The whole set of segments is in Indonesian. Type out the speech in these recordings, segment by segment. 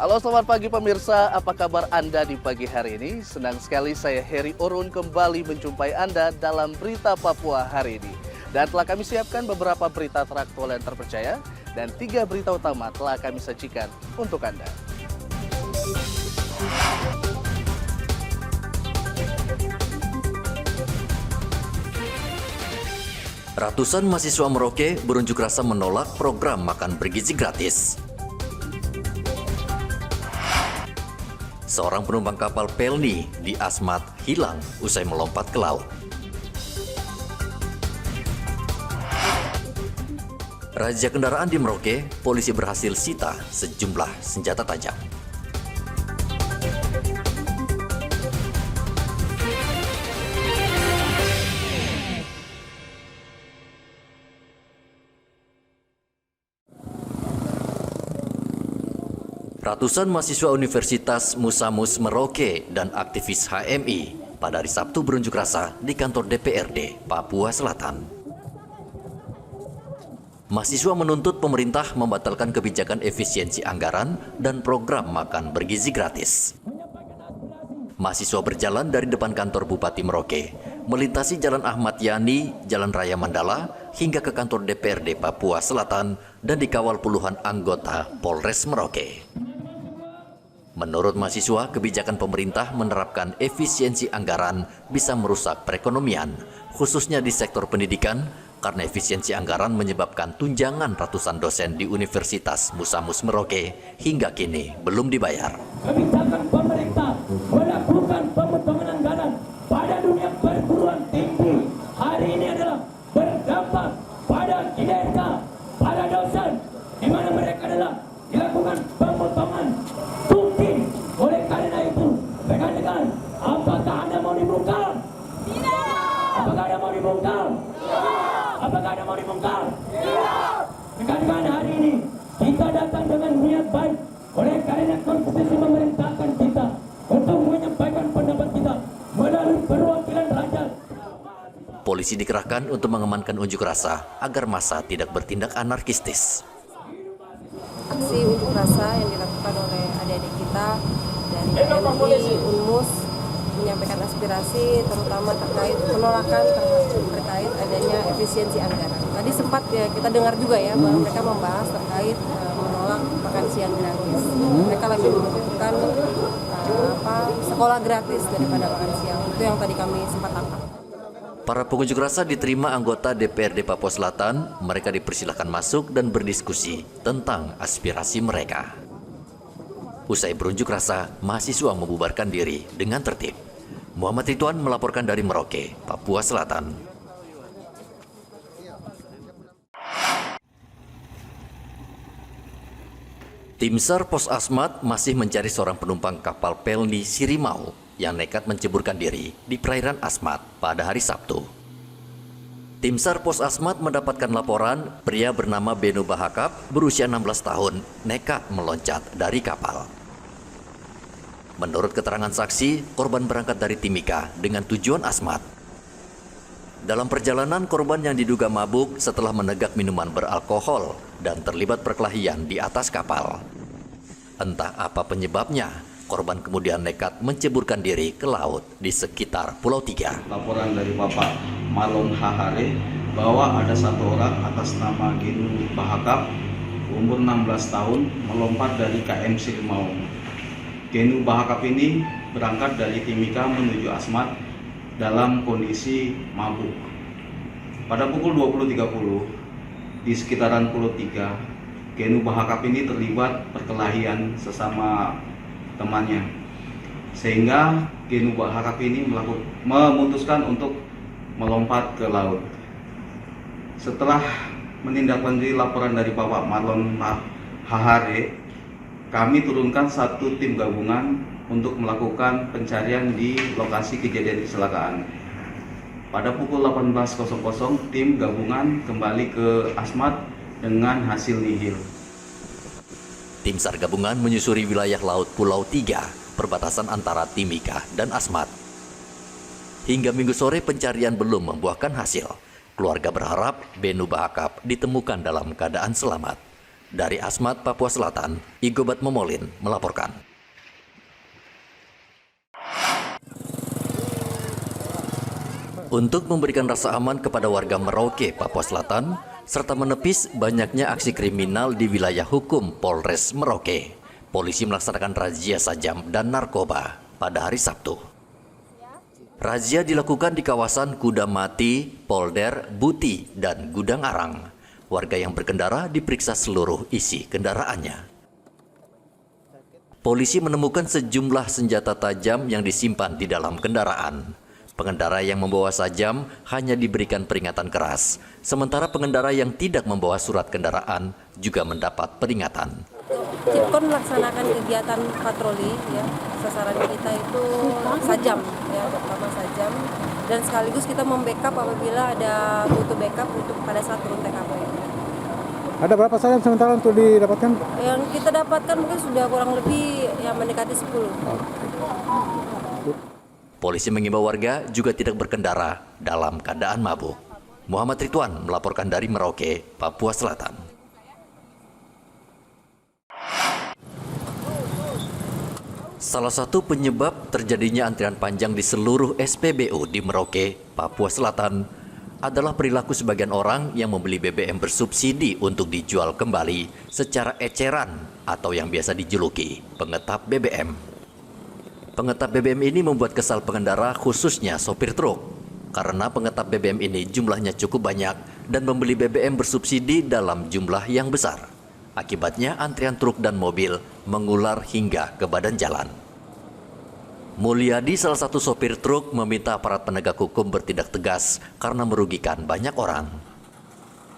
Halo, selamat pagi pemirsa. Apa kabar Anda di pagi hari ini? Senang sekali saya Heri Orun kembali menjumpai Anda dalam Berita Papua hari ini. Dan telah kami siapkan beberapa berita teraktual yang terpercaya dan 3 berita utama telah kami sajikan untuk Anda. Ratusan mahasiswa Merauke berunjuk rasa menolak program makan bergizi gratis. Seorang penumpang kapal Pelni di Asmat hilang usai melompat ke laut. Razia kendaraan di Merauke, polisi berhasil sita sejumlah senjata tajam. Ratusan mahasiswa Universitas Musamus Merauke dan aktivis HMI pada hari Sabtu berunjuk rasa di kantor DPRD Papua Selatan. Mahasiswa menuntut pemerintah membatalkan kebijakan efisiensi anggaran dan program makan bergizi gratis. Mahasiswa berjalan dari depan kantor Bupati Merauke, melintasi Jalan Ahmad Yani, Jalan Raya Mandala, hingga ke kantor DPRD Papua Selatan dan dikawal puluhan anggota Polres Merauke. Menurut mahasiswa, kebijakan pemerintah menerapkan efisiensi anggaran bisa merusak perekonomian, khususnya di sektor pendidikan, karena efisiensi anggaran menyebabkan tunjangan ratusan dosen di Universitas Musamus Merauke hingga kini belum dibayar. Kebijakan pemerintah melakukan pemotongan anggaran pada dunia perguruan tinggi hari ini adalah berdampak pada kinerja para dosen, di mana mereka adalah dilakukan pemotongan tukin. Oleh karena itu, rekan-rekan, apakah Anda mau dibungkam? Tidak. Apakah Anda mau dibungkam? Tidak. Apakah Anda mau dibungkam? Tidak. Rekan-rekan, hari ini kita datang dengan niat baik. Oleh karena konstitusi memerintahkan kita untuk menyampaikan pendapat kita melalui perwakilan rakyat. Polisi dikerahkan untuk mengamankan unjuk rasa agar massa tidak bertindak anarkistis. Aksi unjuk rasa yang dilakukan oleh adik-adik kita dari HMI, Unmus menyampaikan aspirasi terutama terkait penolakan terkait adanya efisiensi anggaran. Tadi sempat ya kita dengar juga ya bahwa mereka membahas terkait menolak makan siang gratis. Mereka lebih membutuhkan sekolah gratis daripada makan siang. Itu yang tadi kami sempat tangkap. Para pengunjuk rasa diterima anggota DPRD Papua Selatan. Mereka dipersilahkan masuk dan berdiskusi tentang aspirasi mereka. Usai berunjuk rasa, mahasiswa membubarkan diri dengan tertib. Muhammad Ridwan melaporkan dari Merauke, Papua Selatan. Tim SAR Pos Asmat masih mencari seorang penumpang kapal Pelni Sirimau yang nekat menceburkan diri di perairan Asmat pada hari Sabtu. Tim SAR Pos Asmat mendapatkan laporan pria bernama Benu Bahakap berusia 16 tahun nekat meloncat dari kapal. Menurut keterangan saksi, korban berangkat dari Timika dengan tujuan Asmat. Dalam perjalanan, korban yang diduga mabuk setelah menegak minuman beralkohol dan terlibat perkelahian di atas kapal. Entah apa penyebabnya, korban kemudian nekat menceburkan diri ke laut di sekitar Pulau Tiga. Laporan dari Bapak Malon Hahare bahwa ada satu orang atas nama Genu Bahakap, umur 16 tahun, melompat dari KM Sirimau. Genu Bahakap ini berangkat dari Timika menuju Asmat dalam kondisi mabuk. Pada pukul 20.30 di sekitaran Pulau Tiga, Genu Bahakap ini terlibat perkelahian sesama temannya, sehingga Genu Bahakap ini memutuskan untuk melompat ke laut. Setelah menindaklanjuti laporan dari Bapak Marlon Hahare, kami turunkan satu tim gabungan untuk melakukan pencarian di lokasi kejadian kecelakaan. Pada pukul 18.00, tim gabungan kembali ke Asmat dengan hasil nihil. Tim SAR gabungan menyusuri wilayah laut Pulau Tiga, perbatasan antara Timika dan Asmat. Hingga Minggu sore pencarian belum membuahkan hasil. Keluarga berharap Benu Bahakap ditemukan dalam keadaan selamat. Dari Asmat, Papua Selatan, Igobat Momolin melaporkan. Untuk memberikan rasa aman kepada warga Merauke, Papua Selatan, serta menepis banyaknya aksi kriminal di wilayah hukum Polres Merauke, polisi melaksanakan razia sajam dan narkoba pada hari Sabtu. Razia dilakukan di kawasan Kuda Mati, Polder, Buti, dan Gudang Arang. Warga yang berkendara diperiksa seluruh isi kendaraannya. Polisi menemukan sejumlah senjata tajam yang disimpan di dalam kendaraan. Pengendara yang membawa sajam hanya diberikan peringatan keras, sementara pengendara yang tidak membawa surat kendaraan juga mendapat peringatan. Cipkon melaksanakan kegiatan patroli, ya. Sasaran kita itu sajam, ya, pertama sajam, dan sekaligus kita membackup apabila ada butuh backup untuk pada saat turun TKP. Ada berapa sajam sementara untuk didapatkan? Yang kita dapatkan mungkin sudah kurang lebih yang mendekati 10. Polisi mengimbau warga juga tidak berkendara dalam keadaan mabuk. Muhammad Ridwan melaporkan dari Merauke, Papua Selatan. Salah satu penyebab terjadinya antrian panjang di seluruh SPBU di Merauke, Papua Selatan, adalah perilaku sebagian orang yang membeli BBM bersubsidi untuk dijual kembali secara eceran atau yang biasa dijuluki pengetap BBM. Pengetap BBM ini membuat kesal pengendara, khususnya sopir truk, karena pengetap BBM ini jumlahnya cukup banyak dan membeli BBM bersubsidi dalam jumlah yang besar. Akibatnya antrian truk dan mobil mengular hingga ke badan jalan. Mulyadi, salah satu sopir truk, meminta aparat penegak hukum bertindak tegas karena merugikan banyak orang.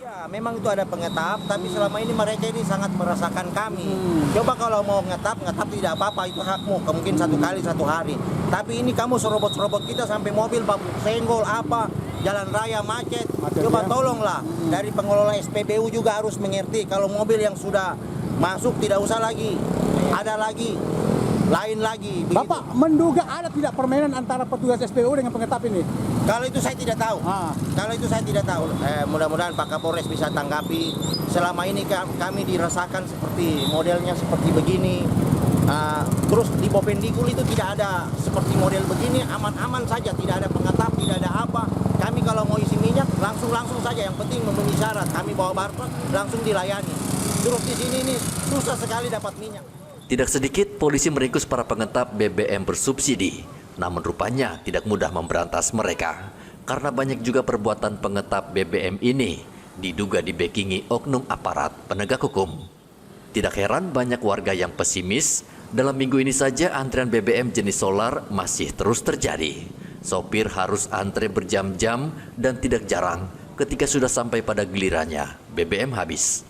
Ya, memang itu ada pengetap, tapi selama ini mereka ini sangat merasakan kami. Coba kalau mau ngetap tidak apa-apa, itu hakmu, mungkin 1 kali 1 hari. Tapi ini kamu serobot-serobot kita sampai mobil senggol apa, jalan raya macet. Coba tolonglah, dari pengelola SPBU juga harus mengerti kalau mobil yang sudah masuk tidak usah lagi, ada lagi, lain lagi. Begitu. Bapak menduga ada tidak permainan antara petugas SPBU dengan pengetap ini? Kalau itu saya tidak tahu. Kalau itu saya tidak tahu. Mudah-mudahan Pak Kapolres bisa tanggapi. Selama ini kami dirasakan seperti modelnya seperti begini. Terus di Bopendigul itu tidak ada seperti model begini, aman-aman saja, tidak ada pengetap, tidak ada apa. Kami kalau mau isi minyak langsung saja, yang penting memenuhi syarat. Kami bawa barcode langsung dilayani. Terus di sini ini susah sekali dapat minyak. Tidak sedikit polisi meringkus para pengetap BBM bersubsidi, namun rupanya tidak mudah memberantas mereka karena banyak juga perbuatan pengetap BBM ini diduga dibekingi oknum aparat penegak hukum. Tidak heran banyak warga yang pesimis. Dalam minggu ini saja antrian BBM jenis solar masih terus terjadi. Sopir harus antre berjam-jam dan tidak jarang ketika sudah sampai pada gilirannya BBM habis.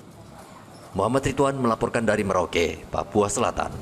Muhammad Ridwan melaporkan dari Merauke, Papua Selatan.